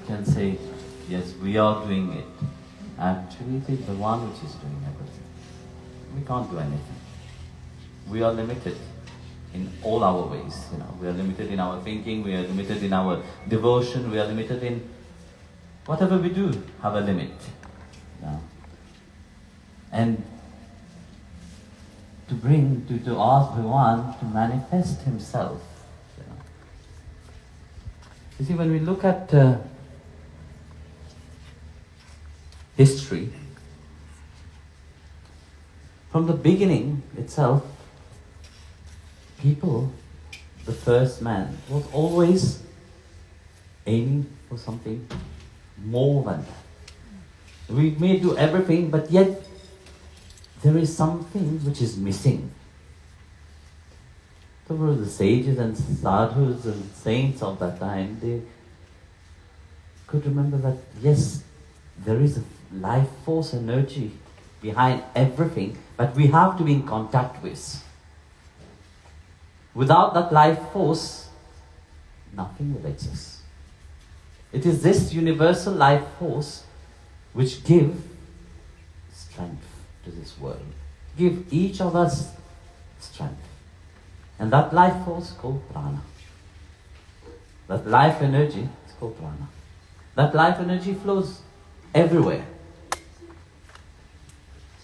we can say, yes, we are doing it. Actually, it is Bhagavan which is doing everything. We can't do anything. We are limited in all our ways. We are limited in our thinking, we are limited in our devotion, we are limited in whatever we do, have a limit. And to ask Bhagavan to manifest himself. You see, when we look at history, from the beginning itself, people, the first man, was always aiming for something more than that. We may do everything, but yet there is something which is missing. So for the sages and sadhus and saints of that time, they could remember that, yes, there is a life force energy behind everything, but we have to be in contact with. Without that life force, nothing will exist. It is this universal life force which gives strength to this world. Give each of us strength. And that life force is called prana. That life energy is called prana. That life energy flows everywhere.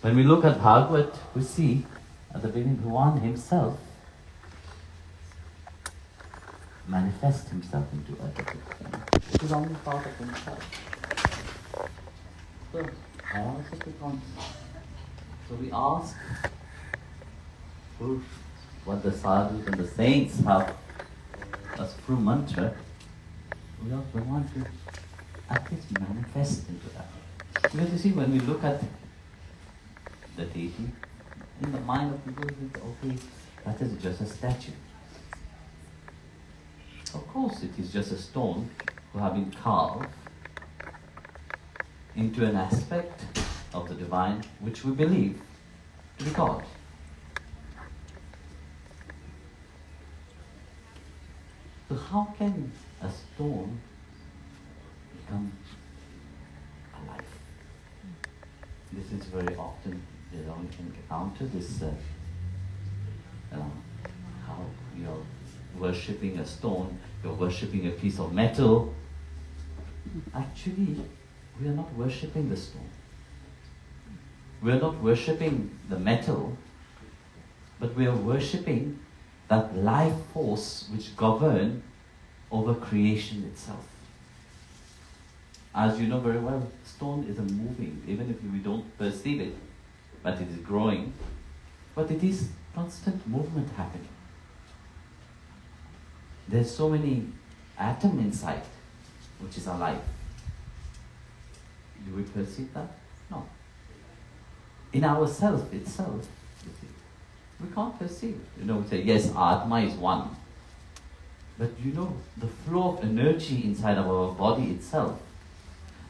When we look at Bhagavad, we see at the beginning Bhagavan himself manifest himself into everything. It is only part of himself. So, we ask for what the sadhus and the saints have as true mantra. We also want to at least manifest into that. Because you see, when we look at the deity, in the mind of people, we think, okay, that is just a statue. Of course, it is just a stone who have been carved into an aspect of the divine which we believe to be God. So how can a stone become alive? This is very often, we can encounter this, how you're worshipping a stone, you're worshipping a piece of metal. Actually, we are not worshipping the stone. We are not worshipping the metal, but we are worshipping that life force which governs over creation itself. As you know very well, stone is a moving, even if we don't perceive it, but it is growing, but it is constant movement happening. There's so many atoms inside, which is alive. Do we perceive that? No. In ourself itself, we can't perceive. We say, yes, Atma is one. But the flow of energy inside of our body itself,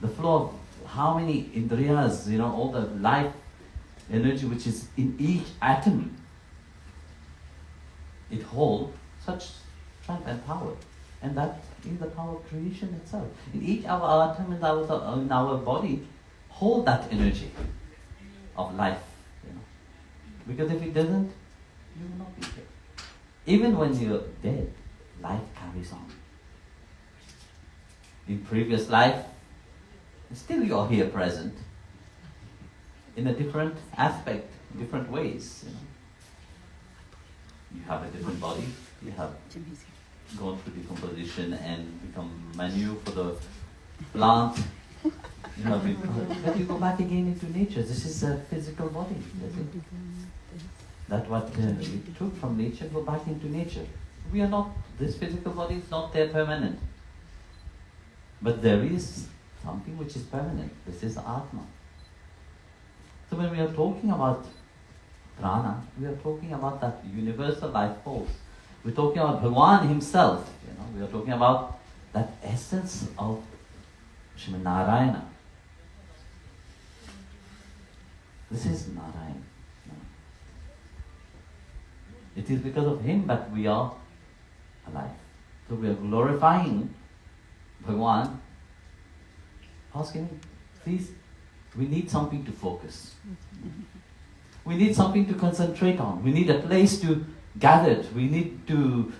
the flow of how many indriyas, all the life energy which is in each atom, it holds such strength and power. And that is the power of creation itself. In each of our atom in our body, hold that energy of life. Because if it doesn't, you will not be here. Even when you're dead, life carries on. In previous life, still you're here present. In a different aspect, different ways. You have a different body, you have gone through decomposition and become manure for the plant. But you go back again into nature. This is a physical body. That what we took from nature, go back into nature. We are not, this physical body is not there permanent. But there is something which is permanent. This is Atma. So when we are talking about prana, we are talking about that universal life force. We're talking about Bhagavan himself. We are talking about that essence of Srimad Narayana. This is Narayan. It is because of him that we are alive. So we are glorifying Bhagavan asking, please, we need something to focus. We need something to concentrate on. We need a place to gather. We need to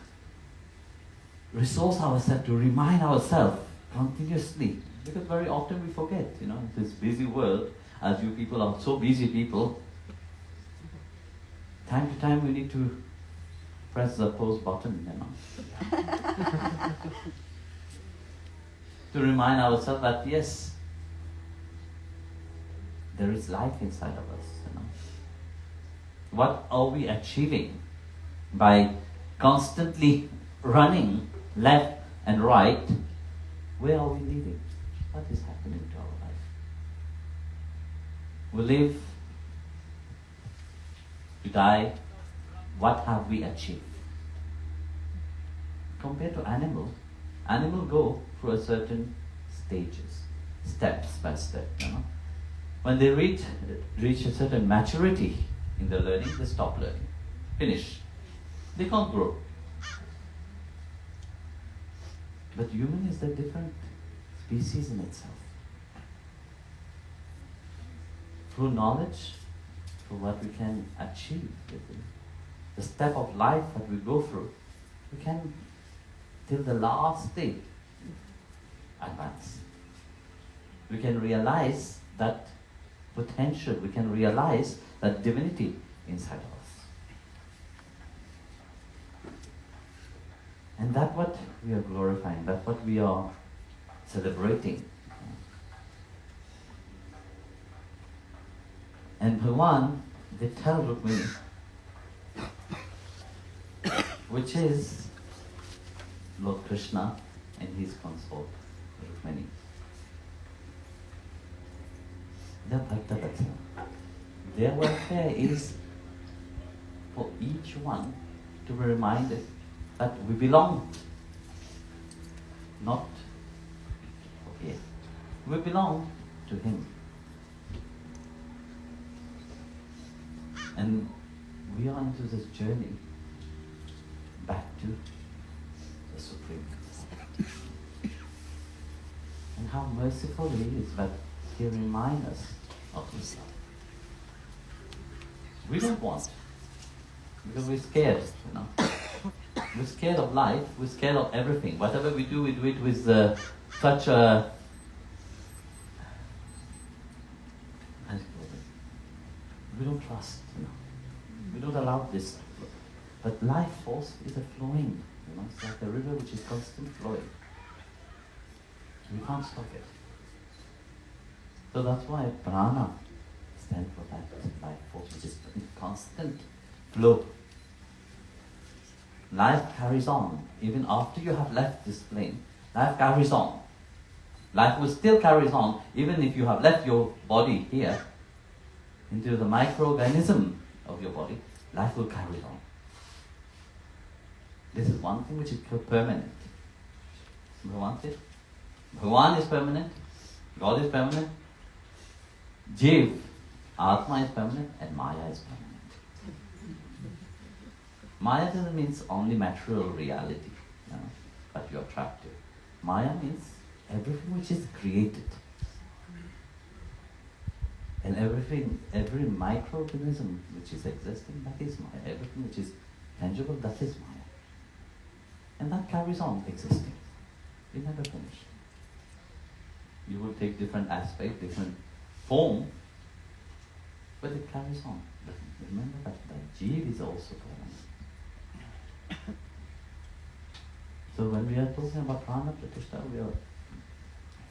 resource ourselves, to remind ourselves continuously. Because very often we forget, in this busy world, as you people are so busy people, time to time we need to press the pause button, to remind ourselves that yes, there is life inside of us. What are we achieving by constantly running left and right? Where are we living? What is happening to our life? We live to die. What have we achieved? Compared to animals go through a certain stages, steps by step. When they reach a certain maturity in the learning, they stop learning. Finish. They can't grow. But human is a different species in itself. Through knowledge, through what we can achieve, the step of life that we go through, we can, till the last day, advance. We can realize that potential, we can realize that divinity inside of us. And that's what we are glorifying, that's what we are celebrating. And Bhagavan, they tell Rukmini, which is Lord Krishna and his consort, Rukmini. The Bhakta Vatsala. Their welfare is for each one to be reminded that we belong, not here. We belong to him. And we are into this journey back to the Supreme. And how merciful he is that he reminds us of himself. We don't want, because we're scared, We're scared of life, we're scared of everything. Whatever we do it with such a... We don't trust, We don't allow this. But life force is a flowing, It's like a river which is constantly flowing. We can't stop it. So that's why prana stands for that life force, which is in constant flow. Life carries on. Even after you have left this plane, life carries on. Life will still carry on, even if you have left your body here, into the microorganism of your body, life will carry on. This is one thing which is permanent. Bhagavan said, Bhagavan is permanent, God is permanent, Jiv, Atma is permanent, and Maya is permanent. Maya doesn't mean only material reality, but you're trapped to. Maya means everything which is created. And everything, every microorganism which is existing, that is Maya. Everything which is tangible, that is Maya. And that carries on existing. It never finishes. You will take different aspect, different form, but it carries on. But remember that the Jiv is also permanent. So when we are talking about prana pratishtha, we are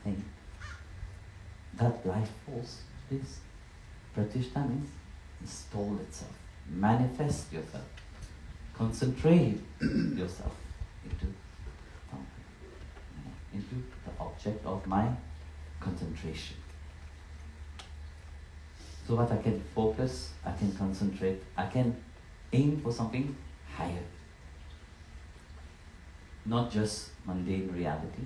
saying that life force is pratishtha means install itself, manifest yourself, concentrate yourself into the object of my concentration. So that I can focus, I can concentrate, I can aim for something higher. Not just mundane reality,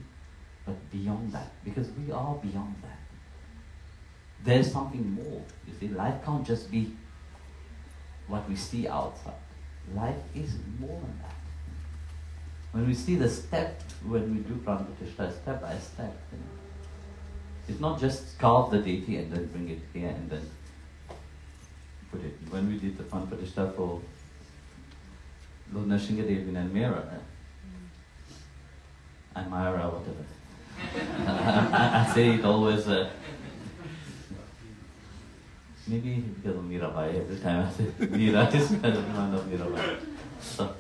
but beyond that, because we are beyond that. There's something more. You see, life can't just be what we see outside. Life is more than that. When we see the step, when we do prana pratishtha, step by step, It's not just carve the deity and then bring it here and then put it. When we did the Pran Pratishtha for Lord Nrsingadev in Almira, Almira, whatever. I say it always, maybe because of Mirabai, every time I say Mira is kind of one of Mirabai. So,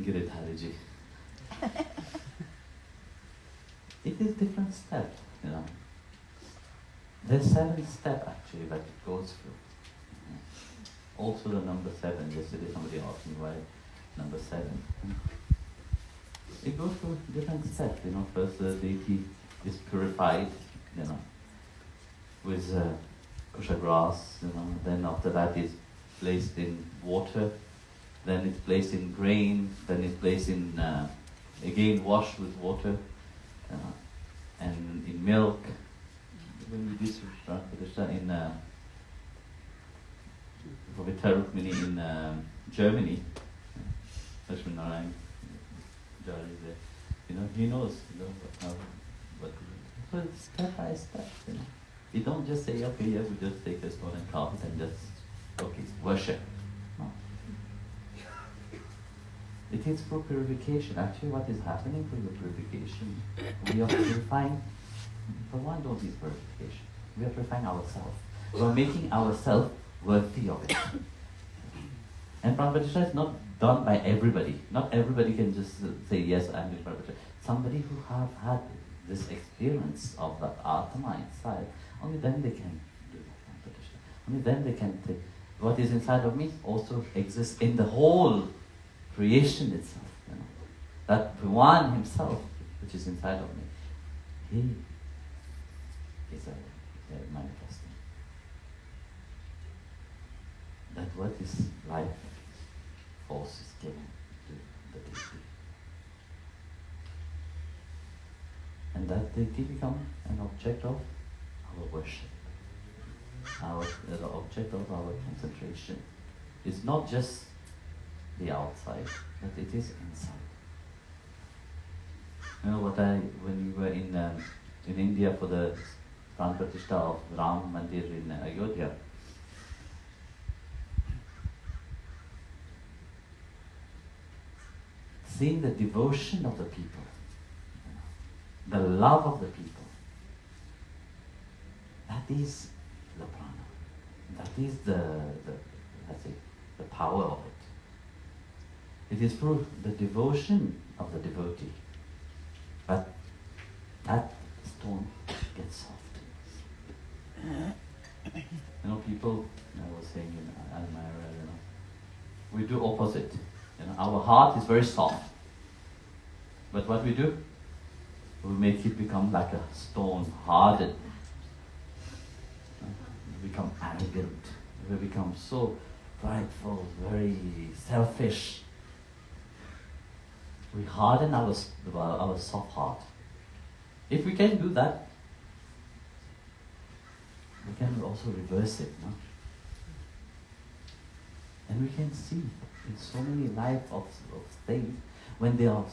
Girit Hariji. It is different step, you know. There's 7 steps actually that it goes through. Also the number 7, yesterday somebody asked me why number 7. It goes through different steps, you know. First the deity is purified, you know, with kusha grass, you know. Then after that it's placed in water, then it's placed in grain, then it's placed in, again washed with water, and in milk. When we did Pran Pratishtha in for Vitarukmini in Germany, Vishwananda Jari there, you know, he knows, you know, what to do. So it's step by step, you know. You don't just say, okay, yeah, we just take a stone and carve it and just, okay, worship. No. It is for purification. Actually, what is happening for your purification, we are purifying. For one, don't need purification. We are purifying ourselves. We are making ourselves worthy of it. And Pran Pratishtha is not done by everybody. Not everybody can just say, yes, I'm doing Pran Pratishtha. Somebody who have had this experience of that Atma inside, only then they can do Pran Pratishtha. Only then they can take what is inside of me also exists in the whole creation itself. You know? That Bhagwan himself, which is inside of me, he is a manifesting. That what is life force is given to the deity. And that deity become an object of our worship. The object of our concentration. It's not just the outside, but it is inside. You know what when we were in India for the Pran Pratishtha of Ram Mandir in Ayodhya, seeing the devotion of the people, the love of the people, that is the prana. That is the power of it. It is through the devotion of the devotee. But that stone gets soft. You know, people, I was saying in Almira, you know, we do opposite. You know, our heart is very soft. But what we do? We make it become like a stone, hardened. We become arrogant. We become so prideful, very selfish. We harden our soft heart. If we can do that, we can also reverse it, no? And we can see in so many life of things, when they are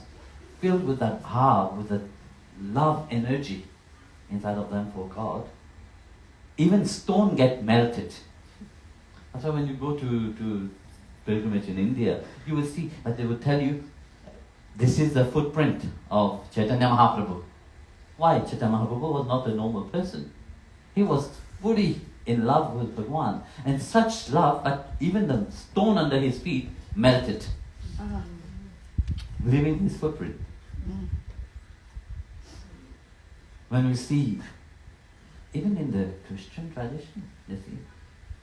filled with that heart, with that love energy inside of them for God, even stone get melted. That's why when you go to pilgrimage in India, you will see that they will tell you, this is the footprint of Chaitanya Mahaprabhu. Why? Chaitanya Mahaprabhu was not a normal person. He was fully in love with Bhagwan. And such love that even the stone under his feet melted, leaving his footprint. When we see, even in the Christian tradition, you see,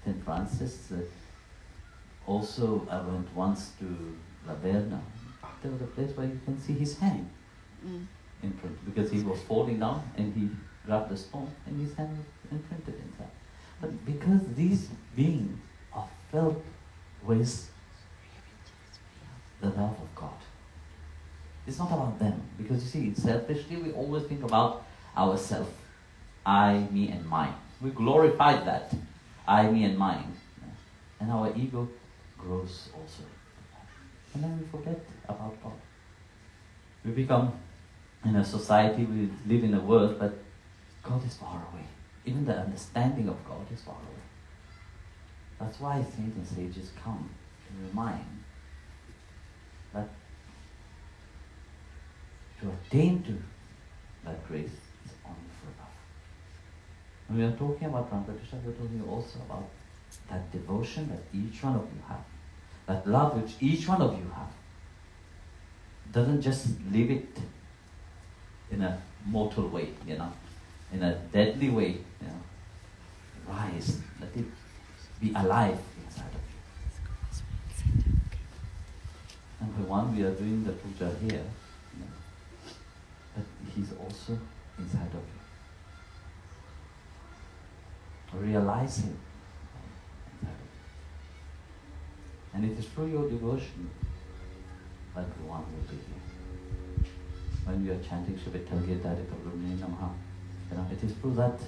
St. Francis also, I went once to La Verna. There was a place where you can see his hand imprint, because he was falling down and he grabbed the stone and his hand was imprinted inside. But because these beings are filled with the love of God. It's not about them, because you see, selfishly we always think about ourselves. I, me and mine. We glorified that. I, me and mine. And our ego grows also. And then we forget about God. We become, in a society, we live in a world, but God is far away. Even the understanding of God is far away. That's why saints and sages come to remind that to attain to that grace is only for above. When we are talking about Ramkritishna, we are talking also about that devotion that each one of you have, that love which each one of you have. Doesn't just leave it in a mortal way, in a deadly way, Rise, let it be alive inside of you. And for one, we are doing the puja here, but he's also inside of you. Realize him inside of you. And it is through your devotion that one will be here. When we are chanting Shrivital Gita Rikabrumne Namaha, it is through that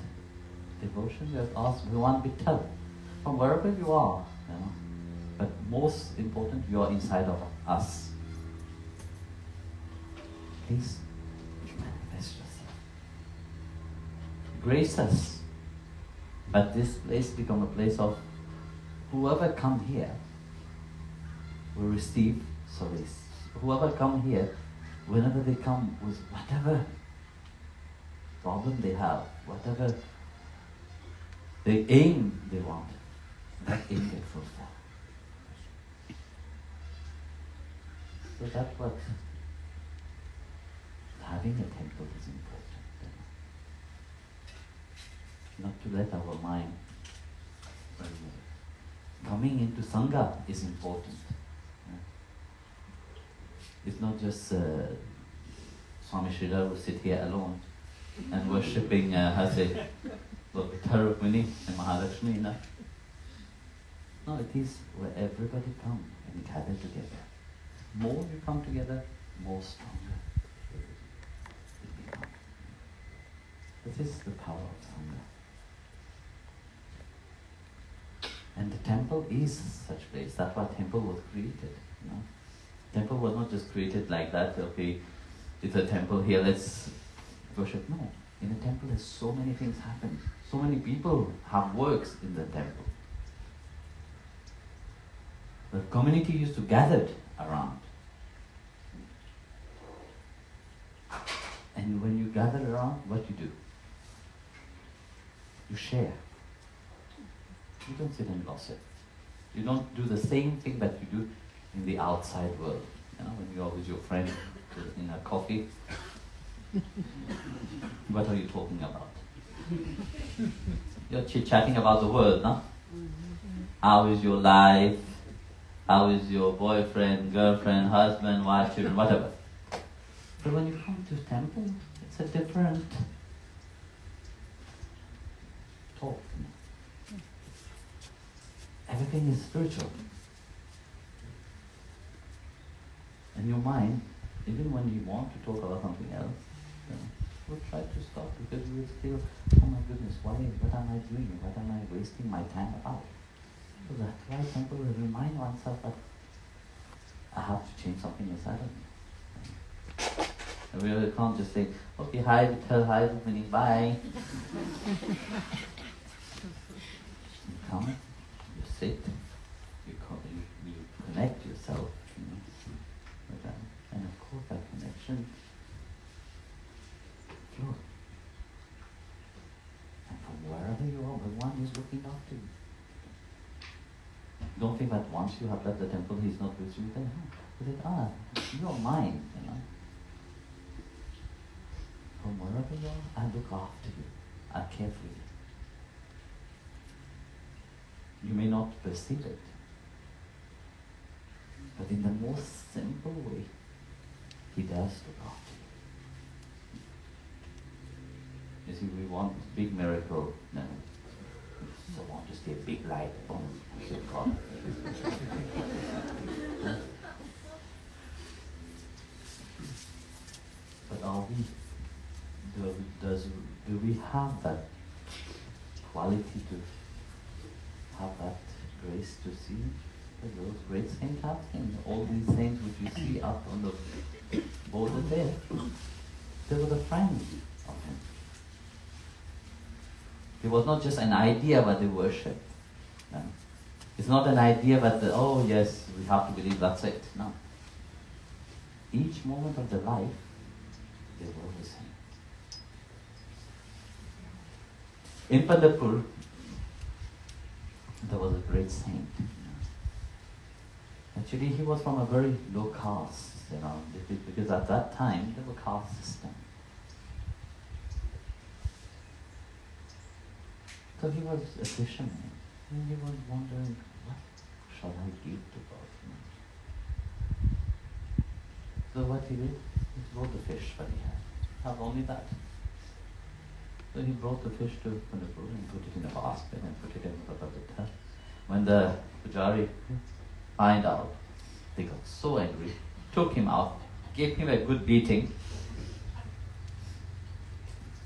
devotion we have asked Bhagavan Vittal, from wherever you are, but most important, you are inside of us. Please manifest yourself. Grace us. But this place become a place of whoever come here will receive solace. Whoever come here, whenever they come with whatever problem they have, whatever the aim they want, that aim gets fulfilled. So that's what having a temple is important. Not to let our mind coming into Sangha is important. It's not just Swami Sridhar will sit here alone and worshipping Rukmini and Mahalakshmi. No, it is where everybody comes and gather together. More you come together, more stronger it becomes. This is the power of Sangha. And the temple is such place. That's why temple was created. Temple was not just created like that, okay, it's a temple here, let's worship. No. In a temple there's so many things happen. So many people have works in the temple. The community used to gather around. And when you gather around, what you do? You share. You don't sit and gossip. You don't do the same thing that you do in the outside world. When you are with your friend in a coffee, what are you talking about? You're chit-chatting about the world, no? How is your life? How is your boyfriend, girlfriend, husband, wife, children, whatever. But when you come to temple, it's a different talk. Everything is spiritual. And your mind, even when you want to talk about something else, will try to stop because you will feel, oh my goodness, what am I doing? What am I wasting my time about? So that's why temple will remind oneself that I have to change something inside of me. And we really can't just say, okay, hi, tell hi, Rukmini, bye. You come, you sit, you connect yourself, with them. And of course that connection flows. And from wherever you are, Bhagavan is looking after you. Don't think that once you have left the temple, he's not with you. Then, he said, you are mine. From wherever you are, I look after you. I care for you. You may not perceive it, but in the most simple way, he does look after you. You see, we want big miracle. No. We just want to see a big light. God. But are we? Do we have that quality to have that grace to see those great saints have seen? All these saints which you see up on the border there, they were the friends of him. It was not just an idea what they worship. No. It's not an idea but oh yes, we have to believe, that's it. No. Each moment of their life, they were the same. In Pandharpur, there was a great saint. Actually, he was from a very low caste, because at that time there was a caste system. So he was a fisherman, and he was wondering, what shall I give to God? So what he did, he brought the fish that he had. Have only that. So he brought the fish to Pandharpur and put it in a basket and put it in the Bhavata. When the Pujari find out, they got so angry, took him out, gave him a good beating,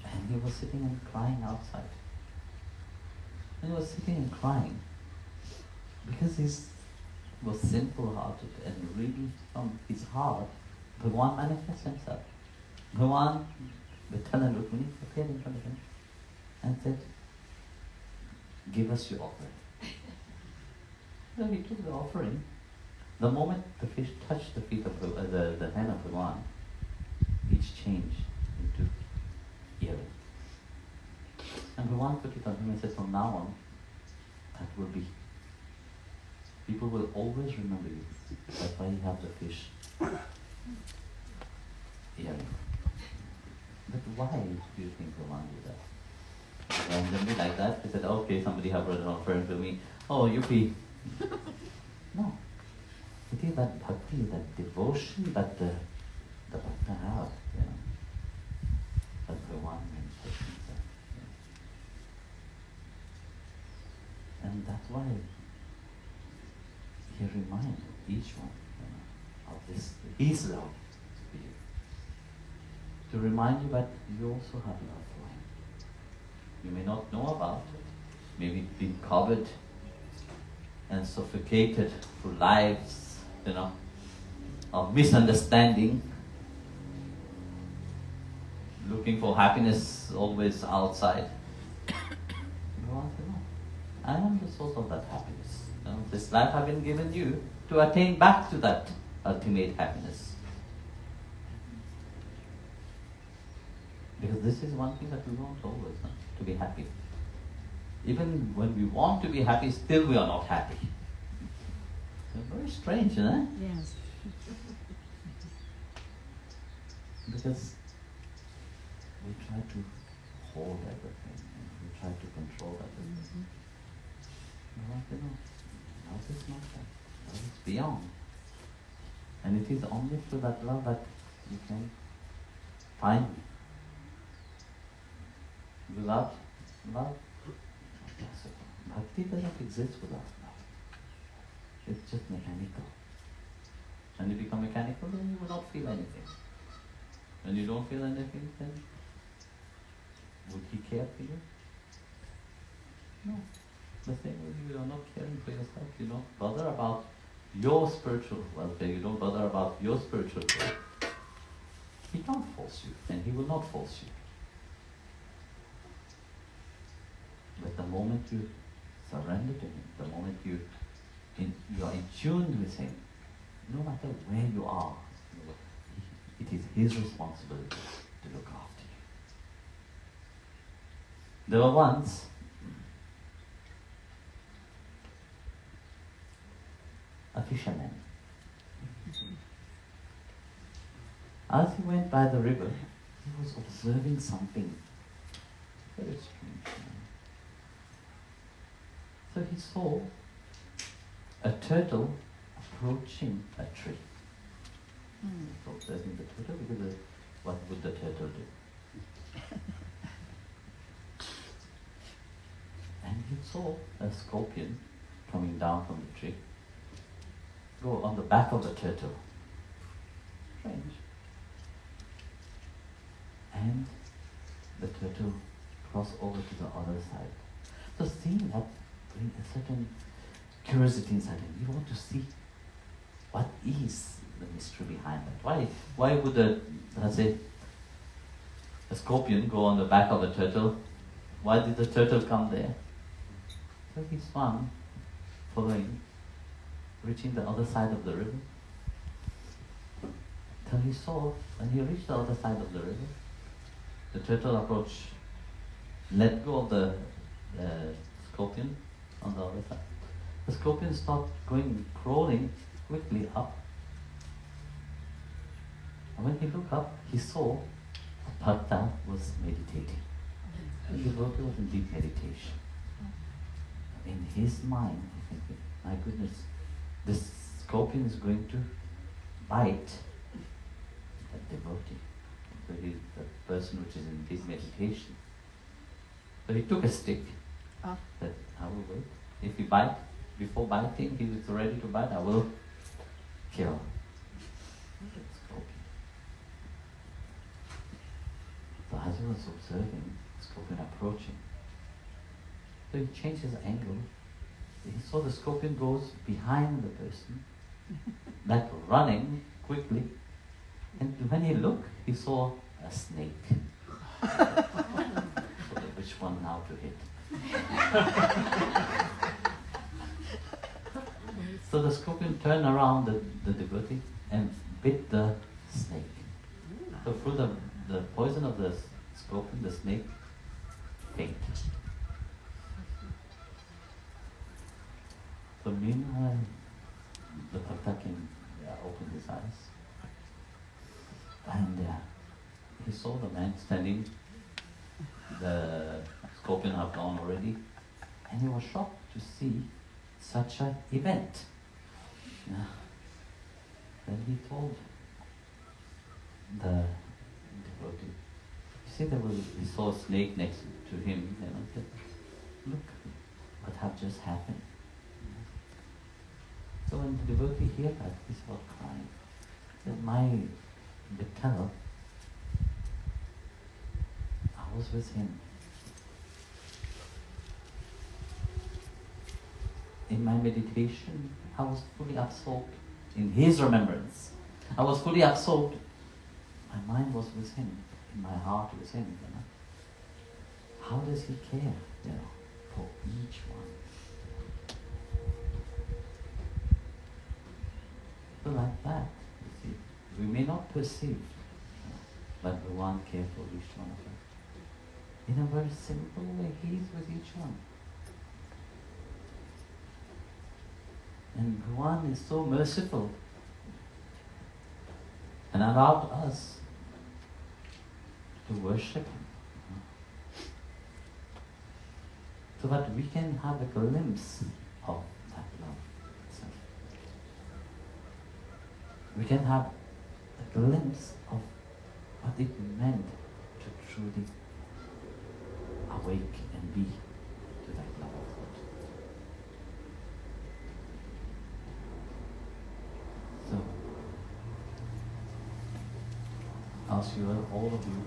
and he was sitting and crying outside. And he was sitting and crying because he was simple-hearted, and really from his heart, Bhagavan manifests himself. Bhagavan, Vitthal and Rukmini appeared in front of him and said, give us your offering. So he took the offering. The moment the fish touched the feet of the hand of Bhagavan, each changed into earring. And Bhagavan put it on him and said, from now on, that will be. People will always remember you. That's why you have the fish earring. But why do you think Bhagavan did that? Randomly like that? He said, okay, somebody have brought an offering to me. Oh, yuppie. No. It is that bhakti, that devotion that the bhakta have, that Bhagavan manifests himself. And that's why he reminds each one of this, his love for you. To remind you that you also have love for him. You may not know about it, maybe been covered and suffocated through lives, of misunderstanding, looking for happiness always outside. I am the source of that happiness. This life I've been given you to attain back to that ultimate happiness. Because this is one thing that we want always, to be happy. Even when we want to be happy, still we are not happy. It's very strange, isn't it? Yes. Because we try to hold everything, and we try to control everything. Love is not that. Love is beyond. And it is only through that love that you can find me. Without love, bhakti doesn't exist without love. It's just mechanical. When you become mechanical, then you will not feel anything. When you don't feel anything, then would he care for you? No. The same way you are not caring for yourself. You don't bother about your spiritual welfare. You don't bother about your spiritual growth. He can't force you, and he will not force you. But the moment you surrender to him, the moment you are in tune with him, no matter where you are, it is his responsibility to look after you. There were once a fisherman. As he went by the river, he was observing something very strange. So he saw a turtle approaching a tree. He was observing the turtle because what would the turtle do? And he saw a scorpion coming down from the tree, go on the back of the turtle. Strange. And the turtle crossed over to the other side. So seeing that brings a certain curiosity inside him. You want to see what is the mystery behind that. Why would a scorpion go on the back of a turtle why did the turtle come there? So he swam, following, reaching the other side of the river. Till he saw, when he reached the other side of the river, the turtle approached, let go of the scorpion on the other side. The scorpion started crawling quickly up. And when he looked up, he saw a bhakta was meditating. The devotee was in deep meditation. In his mind, he thinking, my goodness, this scorpion is going to bite that devotee. So he's the person which is in deep meditation. So he took a stick. Said, I will wait. If he bites, before biting, he is ready to bite, I will kill the scorpion. So as he was observing the scorpion approaching, so he changed his angle. He saw the scorpion goes behind the person, like running quickly. And when he looked, he saw a snake. So which one now to hit? So the scorpion turned around the devotee and bit the snake. So through the poison of the scorpion, the snake fainted. So meanwhile, the bhakta can open his eyes. And he saw the man standing. The scorpion had gone already. And he was shocked to see such an event. Then he told the devotee, you see, he saw a snake next to him, and I said, look what had just happened. So when the devotee heard that, he started crying. He said, my Vittal, I was with him. In my meditation, I was fully absorbed in his remembrance. I was fully absorbed. My mind was with him, in my heart with him. How does he care, for each one? So like that, you see, we may not perceive, but Bhagavan cares for each one of us. In a very simple way, he is with each one. And Bhagavan is so merciful and allowed us to worship him, so that we can have a glimpse of that love itself. We can have a glimpse of what it meant to truly awake and be to that love of God. So, as you are, all of you,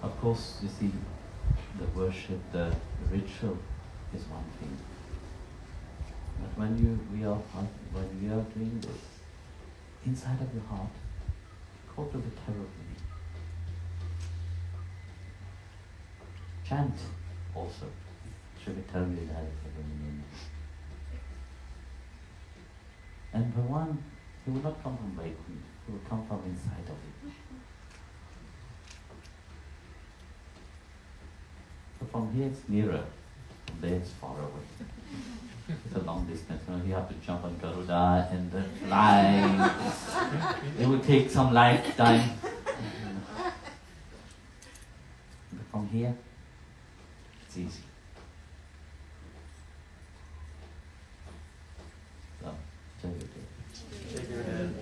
of course, you see, the worship, the ritual is one thing. But when we are doing this, inside of your heart, cultivate terribly. Chant also. And Bhagavan, he will not come from Vaikuntha, he will come from inside of you. So from here it's nearer, from there it's far away. It's a long distance. You have to jump on Garuda and then fly. It will take some lifetime. But from here, it's easy. So, shake your head.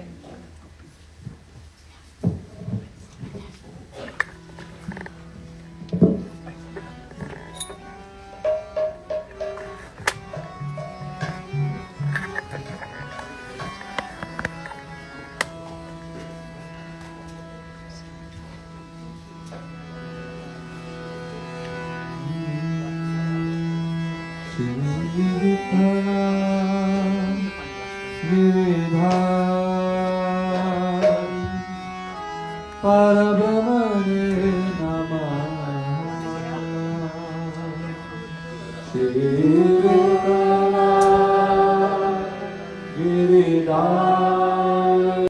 Paramahamsa Shiva